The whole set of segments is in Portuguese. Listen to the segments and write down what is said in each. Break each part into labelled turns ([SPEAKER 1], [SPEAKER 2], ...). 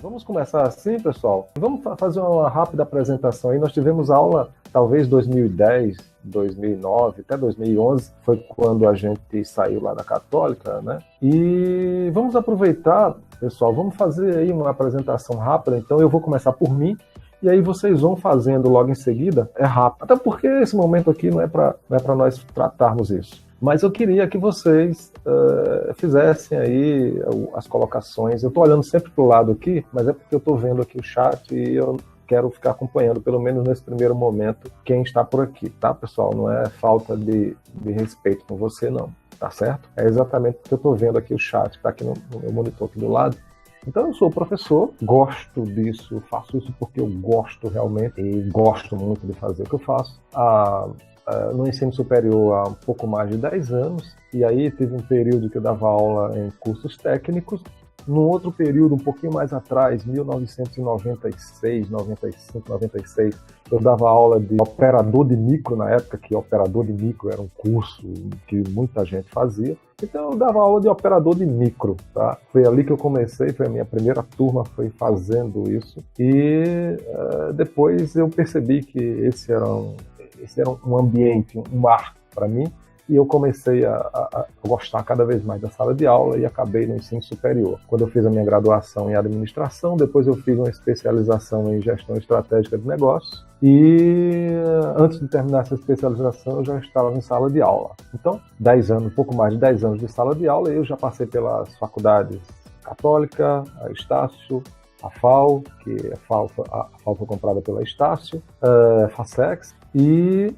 [SPEAKER 1] Vamos começar assim, pessoal? Vamos fazer uma rápida apresentação aí. Nós tivemos aula, talvez 2010, 2009, até 2011, foi quando a gente saiu lá da Católica, né? E vamos aproveitar, pessoal, vamos fazer aí uma apresentação rápida. Então eu vou começar por mim, e aí vocês vão fazendo logo em seguida, é rápido. Até porque esse momento aqui não é para nós tratarmos isso. Mas eu queria que vocês fizessem aí as colocações. Eu estou olhando sempre para o lado aqui, mas é porque eu estou vendo aqui o chat e eu quero ficar acompanhando, pelo menos nesse primeiro momento, quem está por aqui, tá, pessoal? Não é falta de respeito com você, não, tá certo? É exatamente porque eu estou vendo aqui o chat, está aqui no meu monitor aqui do lado. Então eu sou professor, gosto disso, faço isso porque eu gosto realmente e gosto muito de fazer o que eu faço. No ensino superior há um pouco mais de 10 anos, e aí teve um período que eu dava aula em cursos técnicos. Num outro período, um pouquinho mais atrás, 1996, 95, 96, eu dava aula de operador de micro, na época que operador de micro era um curso que muita gente fazia. Então eu dava aula de operador de micro, tá? Foi ali que eu comecei, foi a minha primeira turma, foi fazendo isso. E depois eu percebi que esse era um ambiente, um marco para mim, e eu comecei a gostar cada vez mais da sala de aula e acabei no ensino superior. Quando eu fiz a minha graduação em administração, depois eu fiz uma especialização em gestão estratégica de negócios, e antes de terminar essa especialização eu já estava em sala de aula. Então, 10 anos, um pouco mais de 10 anos de sala de aula, eu já passei pelas faculdades Católica, a Estácio, a FAO, que a FAO foi comprada pela Estácio, FASEX, e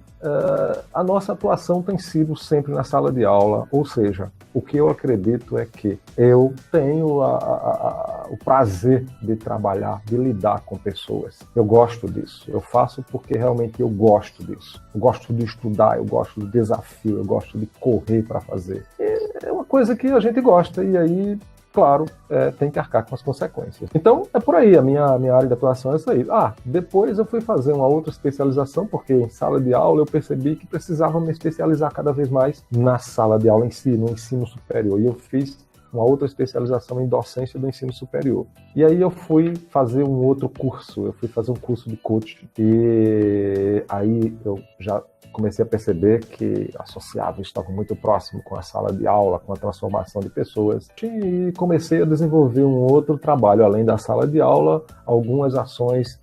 [SPEAKER 1] a nossa atuação tem sido sempre na sala de aula, ou seja, o que eu acredito é que eu tenho o prazer de trabalhar, de lidar com pessoas. Eu gosto disso, eu faço porque realmente eu gosto disso. Eu gosto de estudar, eu gosto do desafio, eu gosto de correr para fazer. É uma coisa que a gente gosta, e aí, claro, tem que arcar com as consequências. Então, é por aí, a minha área de atuação é isso aí. Depois eu fui fazer uma outra especialização, porque em sala de aula eu percebi que precisava me especializar cada vez mais na sala de aula em si, no ensino superior. E eu fiz uma outra especialização em docência do ensino superior. E aí eu fui fazer um outro curso, eu fui fazer um curso de coaching. E aí eu já comecei a perceber que associava, estava muito próximo com a sala de aula, com a transformação de pessoas. E comecei a desenvolver um outro trabalho, além da sala de aula, algumas ações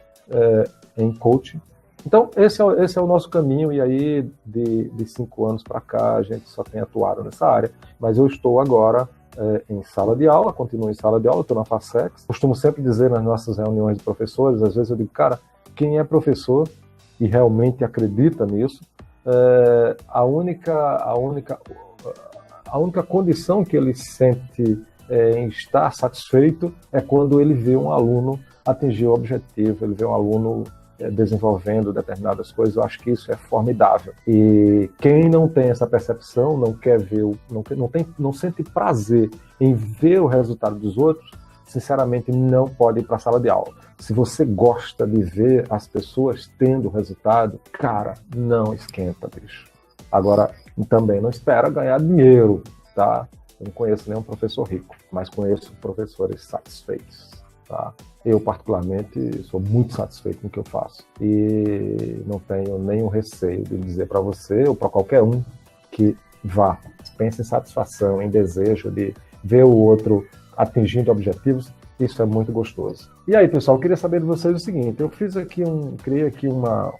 [SPEAKER 1] em coaching. Então, esse é o nosso caminho, e aí de 5 anos para cá a gente só tem atuado nessa área. Mas eu estou agora em sala de aula, continuo em sala de aula, estou na FASEX. Costumo sempre dizer nas nossas reuniões de professores, às vezes eu digo, cara, quem é professor e realmente acredita nisso, a única condição que ele sente em estar satisfeito é quando ele vê um aluno atingir o objetivo, ele vê um aluno desenvolvendo determinadas coisas. Eu acho que isso é formidável. E quem não tem essa percepção, não quer ver, não sente prazer em ver o resultado dos outros, sinceramente não pode ir para a sala de aula. Se você gosta de ver as pessoas tendo resultado, cara, não esquenta, bicho. Agora, também não espera ganhar dinheiro, tá? Eu não conheço nenhum professor rico, mas conheço professores satisfeitos, tá? Eu, particularmente, sou muito satisfeito com o que eu faço. E não tenho nenhum receio de dizer para você ou para qualquer um que vá, pense em satisfação, em desejo de ver o outro atingindo objetivos. Isso é muito gostoso. E aí, pessoal, eu queria saber de vocês o seguinte. Eu criei aqui uma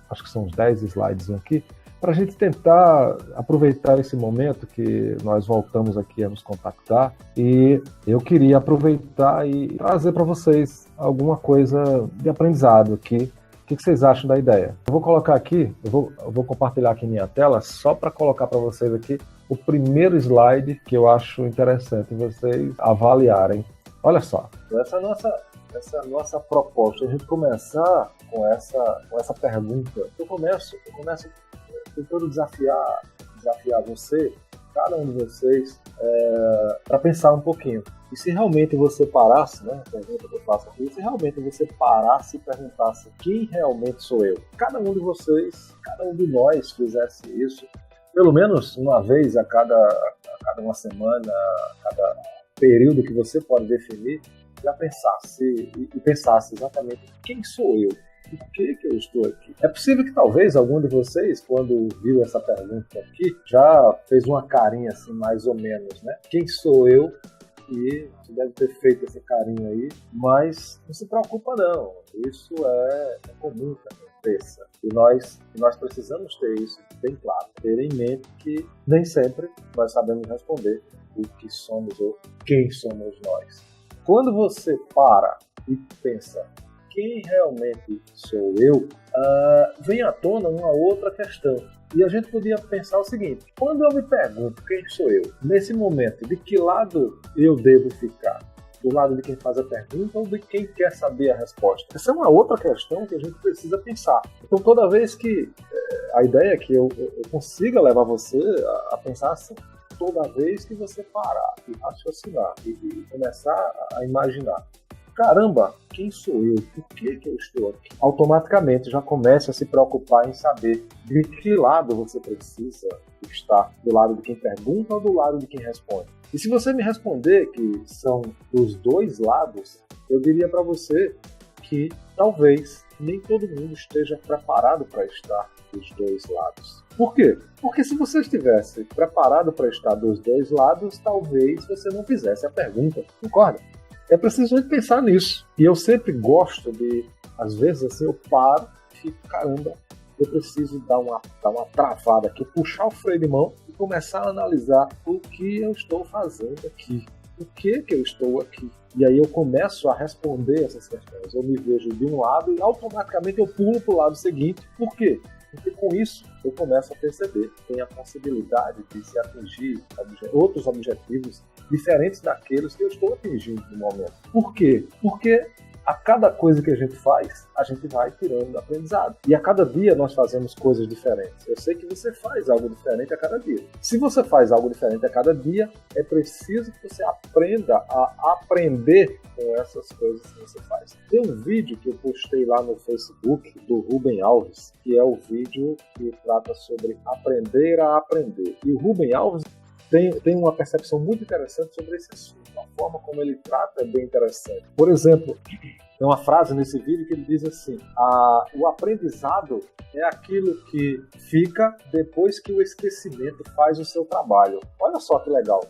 [SPEAKER 1] acho que são uns 10 slides aqui, para a gente tentar aproveitar esse momento que nós voltamos aqui a nos contactar, e eu queria aproveitar e trazer para vocês alguma coisa de aprendizado aqui. O que vocês acham da ideia? Eu vou colocar aqui, eu vou compartilhar aqui minha tela só para colocar para vocês aqui o primeiro slide que eu acho interessante vocês avaliarem. Olha só, essa é a nossa proposta, a gente começar com essa pergunta. Eu começo tentando desafiar você, cada um de vocês, para pensar um pouquinho. E se realmente você parasse, né, a pergunta que eu faço aqui, se realmente você parasse e perguntasse quem realmente sou eu? Cada um de vocês, cada um de nós fizesse isso, pelo menos uma vez a cada uma semana, a cada período que você pode definir, já pensasse e pensasse exatamente quem sou eu? Por que eu estou aqui? É possível que talvez algum de vocês, quando viu essa pergunta aqui, já fez uma carinha assim, mais ou menos, né? Quem sou eu? E você deve ter feito essa carinha aí, mas não se preocupa não. Isso é comum que aconteça. E nós precisamos ter isso bem claro. Ter em mente que nem sempre nós sabemos responder o que somos ou quem somos nós. Quando você para e pensa quem realmente sou eu, vem à tona uma outra questão. E a gente podia pensar o seguinte: quando eu me pergunto quem sou eu, nesse momento, de que lado eu devo ficar? Do lado de quem faz a pergunta ou de quem quer saber a resposta? Essa é uma outra questão que a gente precisa pensar. Então, toda vez que a ideia é que eu consiga levar você a pensar assim, toda vez que você parar e raciocinar e começar a imaginar, caramba, quem sou eu? Por que eu estou aqui? Automaticamente já começa a se preocupar em saber de que lado você precisa estar, do lado de quem pergunta ou do lado de quem responde. E se você me responder que são dos dois lados, eu diria para você que talvez nem todo mundo esteja preparado para estar dos dois lados. Por quê? Porque se você estivesse preparado para estar dos dois lados, talvez você não fizesse a pergunta, concorda? É preciso a gente pensar nisso. E eu sempre gosto de, às vezes assim, eu paro e fico, caramba, eu preciso dar uma travada aqui, puxar o freio de mão e começar a analisar o que eu estou fazendo aqui. Por que eu estou aqui? E aí eu começo a responder essas questões. Eu me vejo de um lado e automaticamente eu pulo para o lado seguinte. Por quê? Porque com isso eu começo a perceber que tem a possibilidade de se atingir outros objetivos diferentes daqueles que eu estou atingindo no momento. Por quê? Porque a cada coisa que a gente faz, a gente vai tirando aprendizado. E a cada dia nós fazemos coisas diferentes. Eu sei que você faz algo diferente a cada dia. Se você faz algo diferente a cada dia, é preciso que você aprenda a aprender com essas coisas que você faz. Tem um vídeo que eu postei lá no Facebook do Rubem Alves, que é o vídeo que trata sobre aprender a aprender. E o Rubem Alves tem uma percepção muito interessante sobre esse assunto. A forma como ele trata é bem interessante. Por exemplo, tem uma frase nesse vídeo que ele diz assim: o aprendizado é aquilo que fica depois que o esquecimento faz o seu trabalho. Olha só que legal.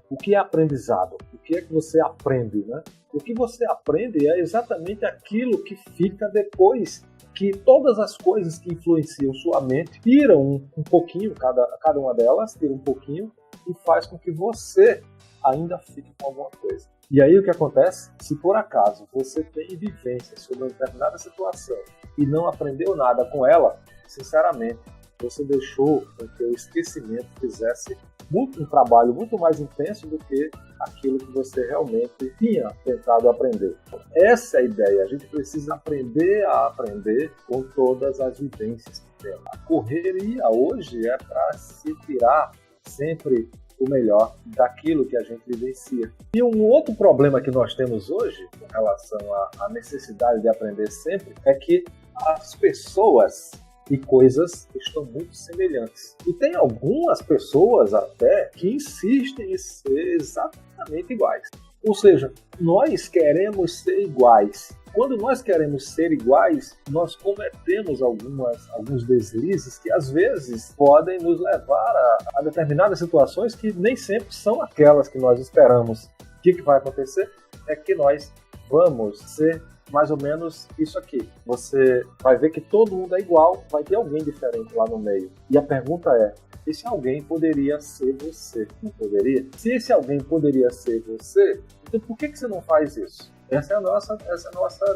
[SPEAKER 1] O que é aprendizado? O que é que você aprende, né? O que você aprende é exatamente aquilo que fica depois que todas as coisas que influenciam sua mente tiram um pouquinho, cada uma delas tira um pouquinho e faz com que você ainda fique com alguma coisa. E aí o que acontece? Se por acaso você tem vivência sobre uma determinada situação e não aprendeu nada com ela, sinceramente, você deixou com que o esquecimento fizesse um trabalho muito mais intenso do que aquilo que você realmente tinha tentado aprender. Essa é a ideia. A gente precisa aprender a aprender com todas as vivências que tem. A correria hoje é para se tirar sempre o melhor daquilo que a gente vivencia. E um outro problema que nós temos hoje, com relação à necessidade de aprender sempre, é que as pessoas e coisas estão muito semelhantes. E tem algumas pessoas até que insistem em ser exatamente iguais. Ou seja, nós queremos ser iguais. Quando nós queremos ser iguais, nós cometemos alguns deslizes que às vezes podem nos levar a determinadas situações que nem sempre são aquelas que nós esperamos. O que vai acontecer? É que nós vamos ser mais ou menos isso aqui. Você vai ver que todo mundo é igual, vai ter alguém diferente lá no meio. E a pergunta é: esse alguém poderia ser você? Não poderia? Se esse alguém poderia ser você, então por que você não faz isso? Essa é a nossa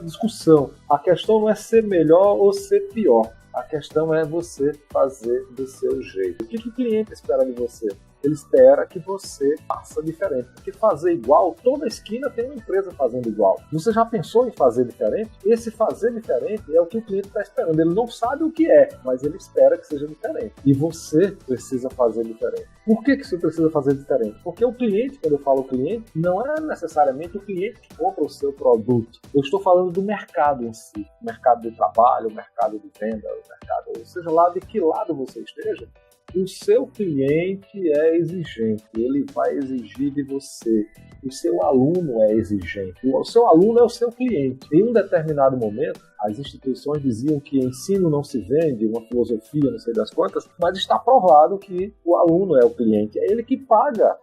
[SPEAKER 1] discussão. A questão não é ser melhor ou ser pior. A questão é você fazer do seu jeito. O que o cliente espera de você? Ele espera que você faça diferente. Porque fazer igual, toda esquina tem uma empresa fazendo igual. Você já pensou em fazer diferente? Esse fazer diferente é o que o cliente está esperando. Ele não sabe o que é, mas ele espera que seja diferente. E você precisa fazer diferente. Por que você precisa fazer diferente? Porque o cliente, quando eu falo cliente, não é necessariamente o cliente que compra o seu produto. Eu estou falando do mercado em si. O mercado de trabalho, o mercado de venda, o mercado, seja lá de que lado você esteja, o seu cliente é exigente, ele vai exigir de você o seu aluno é exigente, o seu aluno é o seu cliente. Em um determinado momento, as instituições diziam que ensino não se vende, uma filosofia, não sei das quantas, mas está provado que o aluno é o cliente, é ele que paga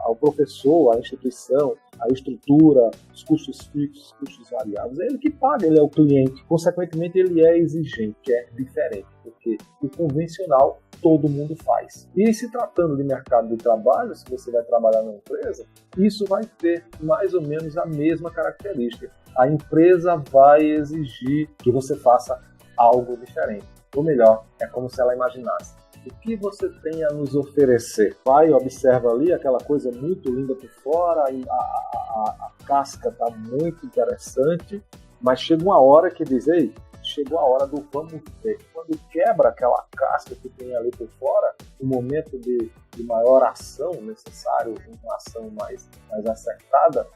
[SPEAKER 1] ao professor, à instituição, a estrutura, os custos fixos, os custos variáveis, é ele que paga, ele é o cliente. Consequentemente, ele é exigente, que é diferente, porque o convencional todo mundo faz. E se tratando de mercado de trabalho, se você vai trabalhar numa empresa, isso vai ter mais ou menos a mesma característica. A empresa vai exigir que você faça algo diferente. Ou melhor, é como se ela imaginasse: o que você tem a nos oferecer? Vai, observa ali aquela coisa muito linda por fora, a casca está muito interessante, mas chega uma hora que diz: ei, chegou a hora do vamos ver. Quando quebra aquela casca que tem ali por fora, o momento de maior ação necessário, uma ação mais acertada,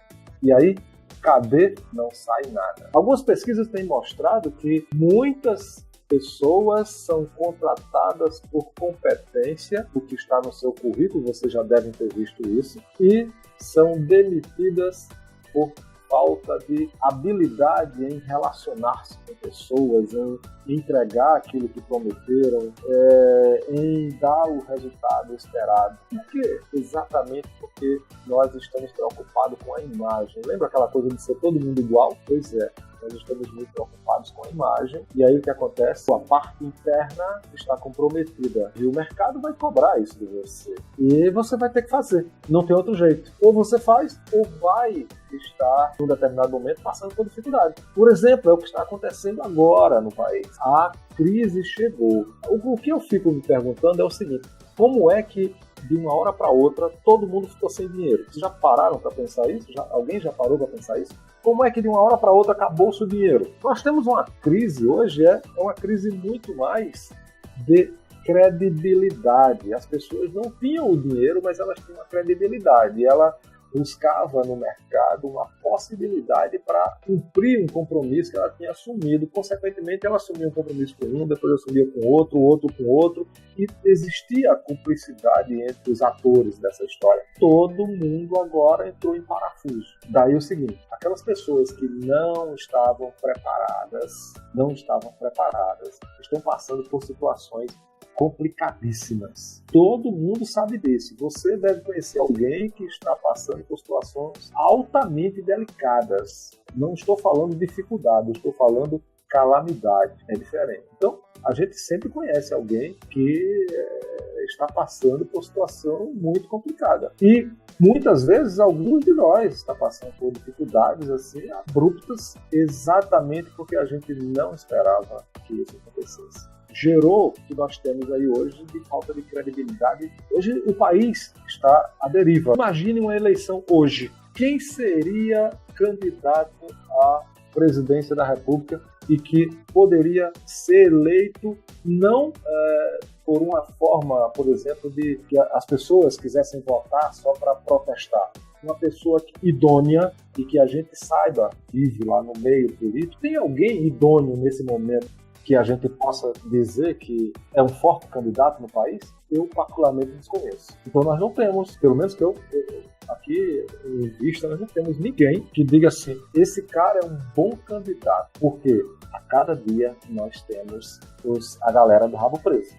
[SPEAKER 1] e aí, cadê? Não sai nada. Algumas pesquisas têm mostrado que muitas pessoas são contratadas por competência, o que está no seu currículo, vocês já devem ter visto isso, e são demitidas por falta de habilidade em relacionar-se com pessoas, em entregar aquilo que prometeram, em dar o resultado esperado. Por quê? Exatamente porque nós estamos preocupados com a imagem. Lembra aquela coisa de ser todo mundo igual? Pois é. Nós estamos muito preocupados com a imagem, e aí o que acontece? A parte interna está comprometida, e o mercado vai cobrar isso de você. E você vai ter que fazer, não tem outro jeito. Ou você faz, ou vai estar, em um determinado momento, passando por dificuldade. Por exemplo, é o que está acontecendo agora no país. A crise chegou. O que eu fico me perguntando é o seguinte: como é que de uma hora para outra todo mundo ficou sem dinheiro? Vocês já pararam para pensar isso? Alguém já parou para pensar isso? Como é que de uma hora para outra acabou-se o dinheiro? Nós temos uma crise hoje, é uma crise muito mais de credibilidade. As pessoas não tinham o dinheiro, mas elas tinham a credibilidade. Ela buscava no mercado uma possibilidade para cumprir um compromisso que ela tinha assumido. Consequentemente, ela assumia um compromisso com um, depois assumia com outro com outro, e existia a cumplicidade entre os atores dessa história. Todo mundo agora entrou em parafuso. Daí o seguinte: aquelas pessoas que não estavam preparadas, estão passando por situações complicadíssimas. Todo mundo sabe disso. Você deve conhecer alguém que está passando por situações altamente delicadas. Não estou falando dificuldade, estou falando calamidade. É diferente. Então, a gente sempre conhece alguém que está passando por situação muito complicada. E muitas vezes alguns de nós está passando por dificuldades assim abruptas, exatamente porque a gente não esperava que isso acontecesse. Gerou o que nós temos aí hoje de falta de credibilidade. Hoje o país está à deriva. Imagine uma eleição hoje. Quem seria candidato à presidência da República e que poderia ser eleito não por uma forma, por exemplo, de que as pessoas quisessem votar só para protestar? Uma pessoa idônea e que a gente saiba, vive lá no meio político. Tem alguém idôneo nesse momento que a gente possa dizer que é um forte candidato no país? Eu particularmente desconheço. Então nós não temos, pelo menos que eu aqui em vista, nós não temos ninguém que diga assim: esse cara é um bom candidato, porque a cada dia nós temos a galera do rabo preso.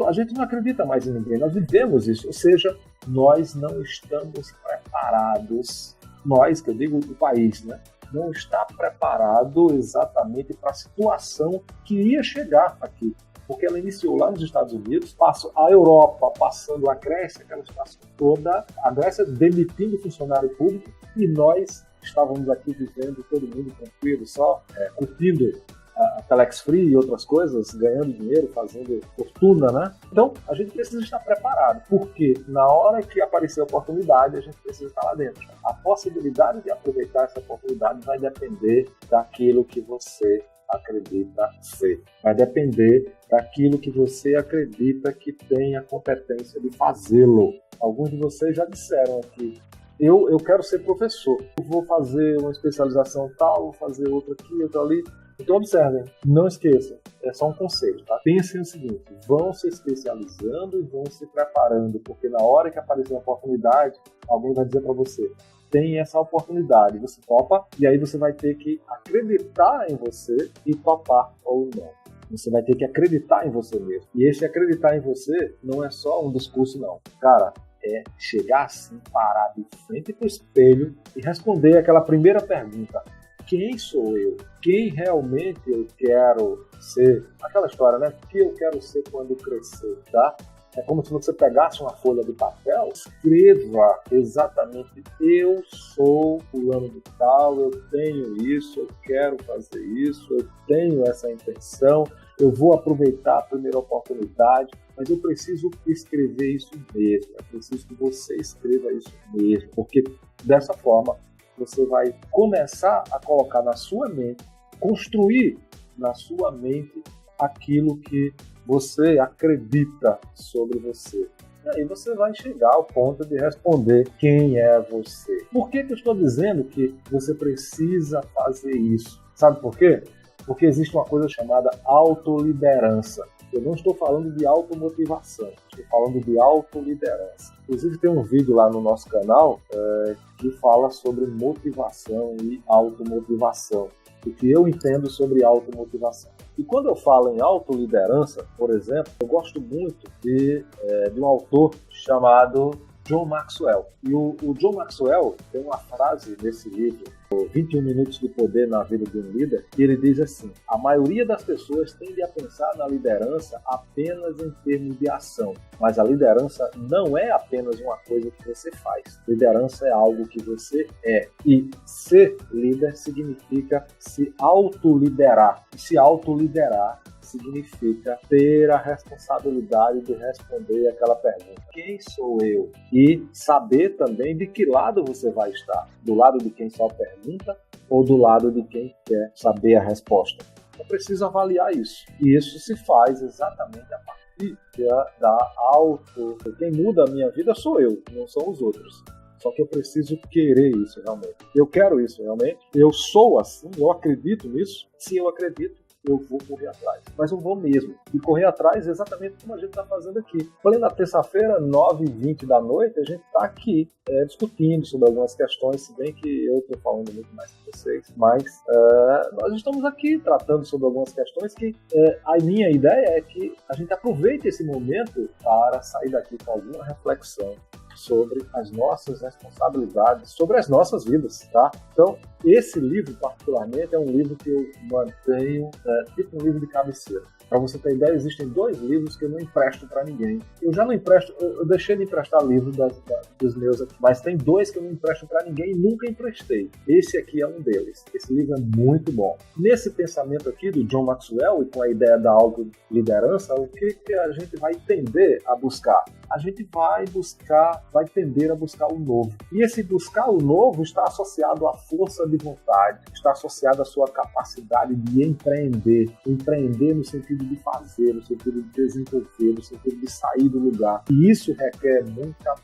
[SPEAKER 1] A gente não acredita mais em ninguém, nós vivemos isso, ou seja, nós não estamos preparados, nós, que eu digo o país, né? Não está preparado exatamente para a situação que ia chegar aqui. Porque ela iniciou lá nos Estados Unidos, passou a Europa, passando a Grécia, aquela situação toda, a Grécia demitindo funcionário público, e nós estávamos aqui vivendo, todo mundo tranquilo, só curtindo a Telex Free e outras coisas, ganhando dinheiro, fazendo fortuna, né? Então, a gente precisa estar preparado, porque na hora que aparecer a oportunidade, a gente precisa estar lá dentro. A possibilidade de aproveitar essa oportunidade vai depender daquilo que você acredita ser. Vai depender daquilo que você acredita que tem a competência de fazê-lo. Alguns de vocês já disseram aqui: eu quero ser professor, eu vou fazer uma especialização tal, vou fazer outra aqui, outra ali. Então observem, não esqueçam, é só um conselho, tá? Pensem o seguinte: vão se especializando e vão se preparando, porque na hora que aparecer a oportunidade, alguém vai dizer para você:
[SPEAKER 2] tem essa oportunidade. Você topa e aí você vai ter que acreditar em você e topar ou não. Você vai ter que acreditar em você mesmo. E esse acreditar em você não é só um discurso, não. Cara, é chegar assim, parar de frente para o espelho e responder aquela primeira pergunta. Quem sou eu? Quem realmente eu quero ser? Aquela história, né? O que eu quero ser quando crescer, tá? É como se você pegasse uma folha de papel, escreva exatamente: eu sou fulano de tal, eu tenho isso, eu quero fazer isso, eu tenho essa intenção, eu vou aproveitar a primeira oportunidade, mas eu preciso escrever isso mesmo, é preciso que você escreva isso mesmo, porque dessa forma você vai começar a colocar na sua mente, construir na sua mente aquilo que você acredita sobre você. E aí você vai chegar ao ponto de responder quem é você. Por que eu estou dizendo que você precisa fazer isso? Sabe por quê? Porque existe uma coisa chamada autoliderança. Eu não estou falando de automotivação, estou falando de autoliderança. Inclusive tem um vídeo lá no nosso canal que fala sobre motivação e automotivação. O que eu entendo sobre automotivação. E quando eu falo em autoliderança, por exemplo, eu gosto muito de um autor chamado John Maxwell. E o John Maxwell tem uma frase nesse livro, 21 Minutos de Poder na Vida de um Líder, que ele diz assim: a maioria das pessoas tende a pensar na liderança apenas em termos de ação, mas a liderança não é apenas uma coisa que você faz. Liderança é algo que você é. E ser líder significa se autoliderar. E se autoliderar significa ter a responsabilidade de responder aquela pergunta: quem sou eu? E saber também de que lado você vai estar. Do lado de quem só pergunta ou do lado de quem quer saber a resposta. Eu preciso avaliar isso. E isso se faz exatamente a partir da auto... Quem muda a minha vida sou eu, não são os outros. Só que eu preciso querer isso realmente. Eu quero isso realmente. Eu sou assim, eu acredito nisso. Se eu acredito, eu vou correr atrás. Mas eu vou mesmo. E correr atrás exatamente como a gente está fazendo aqui. Plena terça-feira, 9h20 da noite, a gente está aqui discutindo sobre algumas questões, se bem que eu estou falando muito mais com vocês. Mas nós estamos aqui tratando sobre algumas questões que a minha ideia é que a gente aproveite esse momento para sair daqui com alguma reflexão sobre as nossas responsabilidades, sobre as nossas vidas, tá? Então, esse livro, particularmente, é um livro que eu mantenho tipo um livro de cabeceira. Para você ter ideia, existem 2 livros que eu não empresto para ninguém. Eu já não empresto, eu deixei de emprestar livros dos meus aqui, mas tem 2 que eu não empresto para ninguém e nunca emprestei. Esse aqui é um deles. Esse livro é muito bom. Nesse pensamento aqui do John Maxwell e com a ideia da autoliderança, o que a gente vai tender a buscar? A gente vai tender a buscar o novo. E esse buscar o novo está associado à força de vontade, está associado à sua capacidade de empreender. Empreender no sentido de fazer, no sentido de desenvolver, no sentido de sair do lugar. E isso requer muita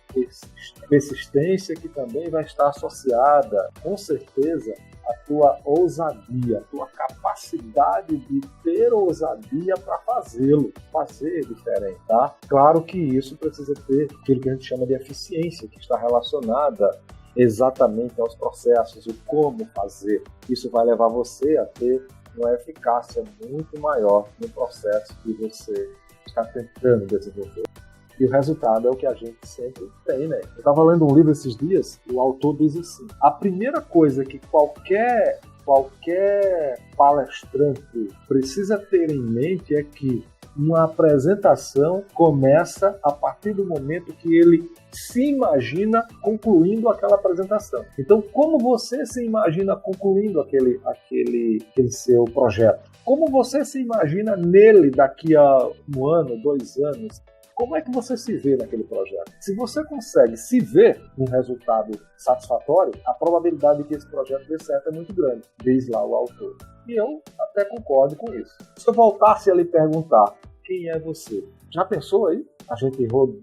[SPEAKER 2] persistência, que também vai estar associada, com certeza, a tua ousadia, a tua capacidade de ter ousadia para fazê-lo, fazer diferente, tá? Claro que isso precisa ter aquilo que a gente chama de eficiência, que está relacionada exatamente aos processos, o como fazer. Isso vai levar você a ter uma eficácia muito maior no processo que você está tentando desenvolver. E o resultado é o que a gente sempre tem, né? Eu estava lendo um livro esses dias, o autor diz assim: a primeira coisa que qualquer palestrante precisa ter em mente é que uma apresentação começa a partir do momento que ele se imagina concluindo aquela apresentação. Então, como você se imagina concluindo aquele seu projeto? Como você se imagina nele daqui a 1 ano, 2 anos? Como é que você se vê naquele projeto? Se você consegue se ver num resultado satisfatório, a probabilidade de que esse projeto dê certo é muito grande, diz lá o autor. E eu até concordo com isso. Se eu voltasse a lhe perguntar: quem é você? Já pensou aí? A gente roda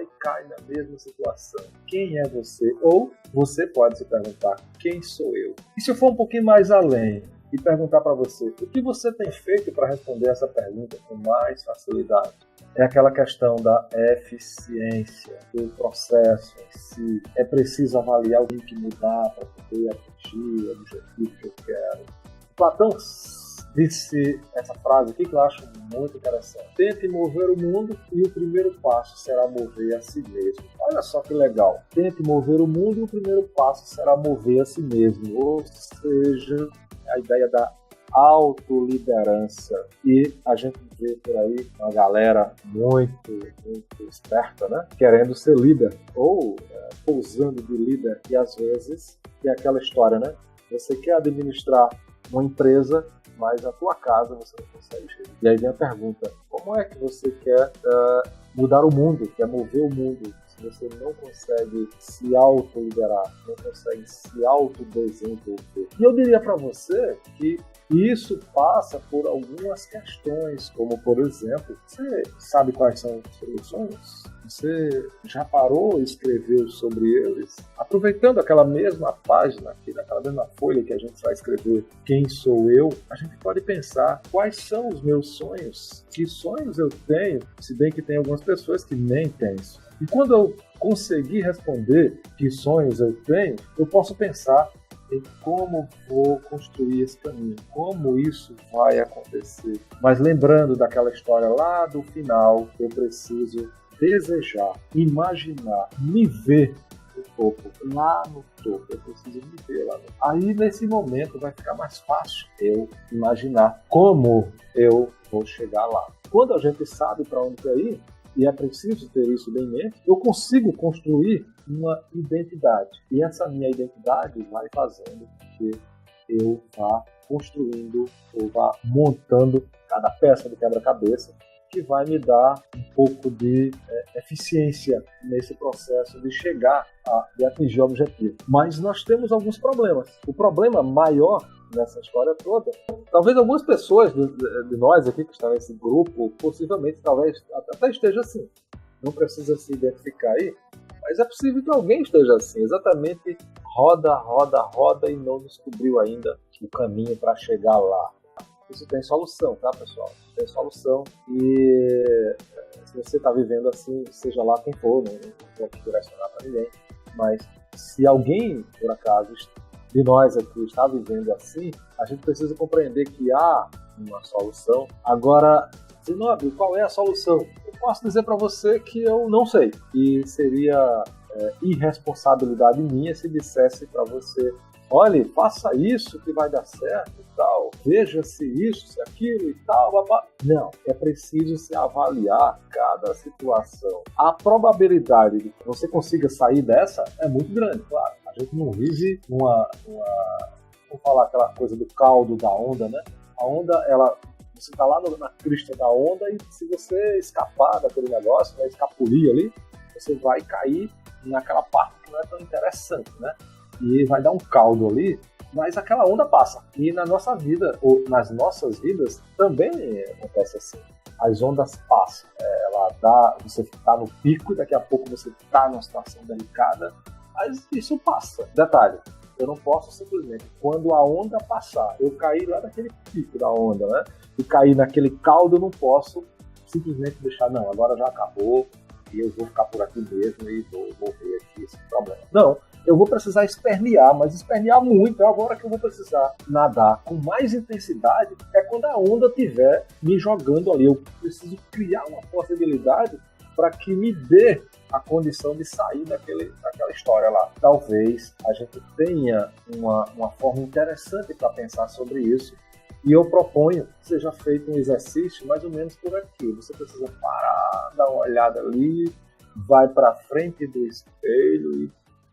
[SPEAKER 2] e cai na mesma situação. Quem é você? Ou você pode se perguntar: quem sou eu? E se eu for um pouquinho mais além e perguntar para você: o que você tem feito para responder essa pergunta com mais facilidade? é aquela questão da eficiência do processo em si. É preciso avaliar o que mudar para poder atingir o objetivo que eu quero. Platão disse essa frase aqui que eu acho muito interessante. Tente mover o mundo e o primeiro passo será mover a si mesmo. Olha só que legal. Tente mover o mundo e o primeiro passo será mover a si mesmo. Ou seja, a ideia da autoliderança. E a gente vê por aí uma galera muito esperta, né? Querendo ser líder ou pousando de líder. E às vezes é aquela história, né? Você quer administrar uma empresa, mas a tua casa você não consegue gerir. E aí vem a pergunta, como é que você quer mudar o mundo, quer mover o mundo, se você não consegue se autoliderar, não consegue se autodesenvolver? E eu diria para você que isso passa por algumas questões, como, por exemplo, você sabe quais são as soluções? Você já parou e escreveu sobre eles? Aproveitando aquela mesma página, aquela mesma folha que a gente vai escrever quem sou eu, a gente pode pensar quais são os meus sonhos, que sonhos eu tenho, se bem que tem algumas pessoas que nem têm isso. E quando eu conseguir responder que sonhos eu tenho, eu posso pensar em como vou construir esse caminho, como isso vai acontecer. Mas lembrando daquela história lá do final, eu preciso desejar, imaginar, me ver no topo, lá no topo. Eu preciso me ver lá no topo. Aí nesse momento vai ficar mais fácil eu imaginar como eu vou chegar lá. Quando a gente sabe para onde quer ir, e é preciso ter isso bem em mente, eu consigo construir uma identidade. E essa minha identidade vai fazendo que eu vá construindo ou vá montando cada peça do quebra-cabeça que vai me dar um pouco de eficiência nesse processo de chegar e atingir o objetivo. Mas nós temos alguns problemas. O problema maior nessa história toda, talvez algumas pessoas de nós aqui que estão nesse grupo, possivelmente, talvez até esteja assim. Não precisa se identificar aí, mas é possível que alguém esteja assim, exatamente roda e não descobriu ainda o caminho para chegar lá. Isso tem solução, tá, pessoal? Tem solução e se você está vivendo assim, seja lá quem for, não vou direcionar para ninguém, mas se alguém, por acaso, de nós aqui está vivendo assim, a gente precisa compreender que há uma solução. Agora, Zenóbio, qual é a solução? Eu posso dizer para você que eu não sei. E seria irresponsabilidade minha se dissesse para você, olhe, faça isso que vai dar certo e tal, veja se isso, se aquilo e tal, babá. Não, é preciso se avaliar cada situação. A probabilidade de que você consiga sair dessa é muito grande, claro. A gente não vive vamos falar aquela coisa do caldo da onda, né? A onda, você está lá na crista da onda e se você escapar daquele negócio, vai escapulir ali, você vai cair naquela parte que não é tão interessante, né? E vai dar um caldo ali, mas aquela onda passa. E na nossa vida, ou nas nossas vidas, também acontece assim. As ondas passam. Você está no pico e daqui a pouco você está numa situação delicada, mas isso passa. Detalhe, eu não posso simplesmente, quando a onda passar, eu cair lá naquele pico da onda, né? E cair naquele caldo, eu não posso simplesmente deixar, não, agora já acabou e eu vou ficar por aqui mesmo e vou morrer aqui sem problema. Não, eu vou precisar espernear, mas espernear muito. É agora que eu vou precisar nadar com mais intensidade, é quando a onda estiver me jogando ali. Eu preciso criar uma possibilidade para que me dê a condição de sair daquela história lá. Talvez a gente tenha uma forma interessante para pensar sobre isso, e eu proponho que seja feito um exercício mais ou menos por aqui. Você precisa parar, dar uma olhada ali, vai para frente do espelho e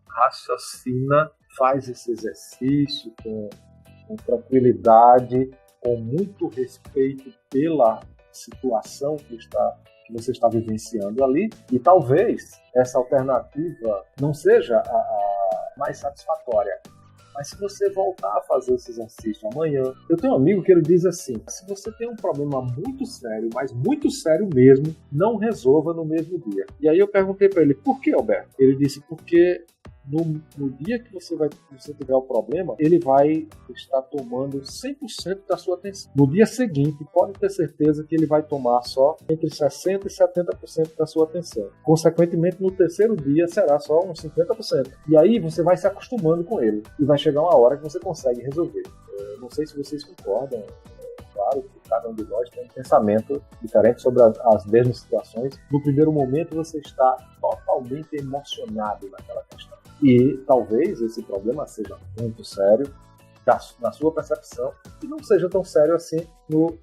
[SPEAKER 2] raciocina, faz esse exercício com tranquilidade, com muito respeito pela situação que você está vivenciando ali, e talvez essa alternativa não seja a mais satisfatória. Mas se você voltar a fazer esse exercício amanhã, eu tenho um amigo que ele diz assim, se você tem um problema muito sério, mas muito sério mesmo, não resolva no mesmo dia. E aí eu perguntei para ele, por que, Alberto? Ele disse, porque no dia que você tiver o problema, ele vai estar tomando 100% da sua atenção. No dia seguinte, pode ter certeza que ele vai tomar só entre 60% e 70% da sua atenção. Consequentemente, no terceiro dia, será só uns 50%. E aí você vai se acostumando com ele. E vai chegar uma hora que você consegue resolver. Eu não sei se vocês concordam. Claro que cada um de nós tem um pensamento diferente sobre as mesmas situações. No primeiro momento, você está totalmente emocionado naquela questão. E talvez esse problema seja muito sério na sua percepção e não seja tão sério assim no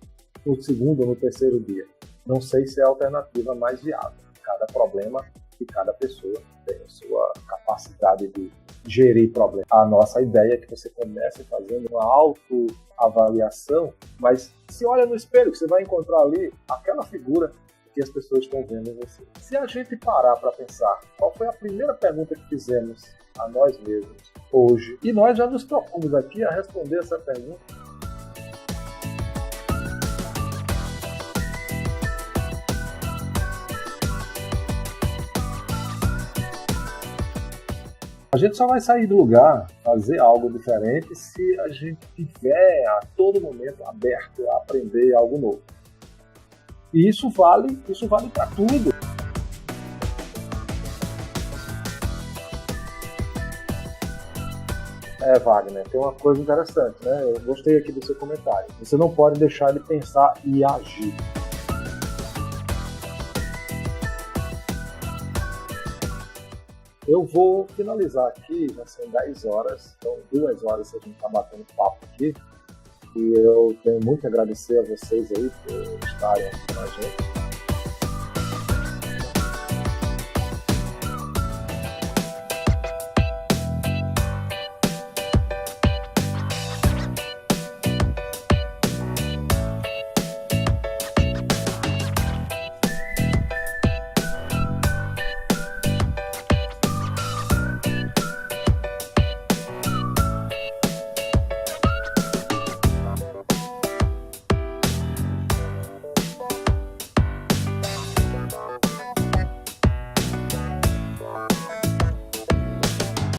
[SPEAKER 2] segundo ou no terceiro dia. Não sei se é a alternativa mais viável. Cada problema e cada pessoa tem a sua capacidade de gerir problemas. A nossa ideia é que você comece fazendo uma autoavaliação, mas se olha no espelho, que você vai encontrar ali aquela figura que as pessoas estão vendo em você. Se a gente parar para pensar qual foi a primeira pergunta que fizemos a nós mesmos hoje, e nós já nos propomos aqui a responder essa pergunta, a gente só vai sair do lugar, fazer algo diferente, se a gente estiver a todo momento aberto a aprender algo novo. E isso vale para tudo. Wagner, tem uma coisa interessante, né? Eu gostei aqui do seu comentário. Você não pode deixar de pensar e agir. Eu vou finalizar aqui, já são 10 horas, então 2 horas que a gente está batendo papo aqui. E eu tenho muito a agradecer a vocês aí por estarem aqui com a gente.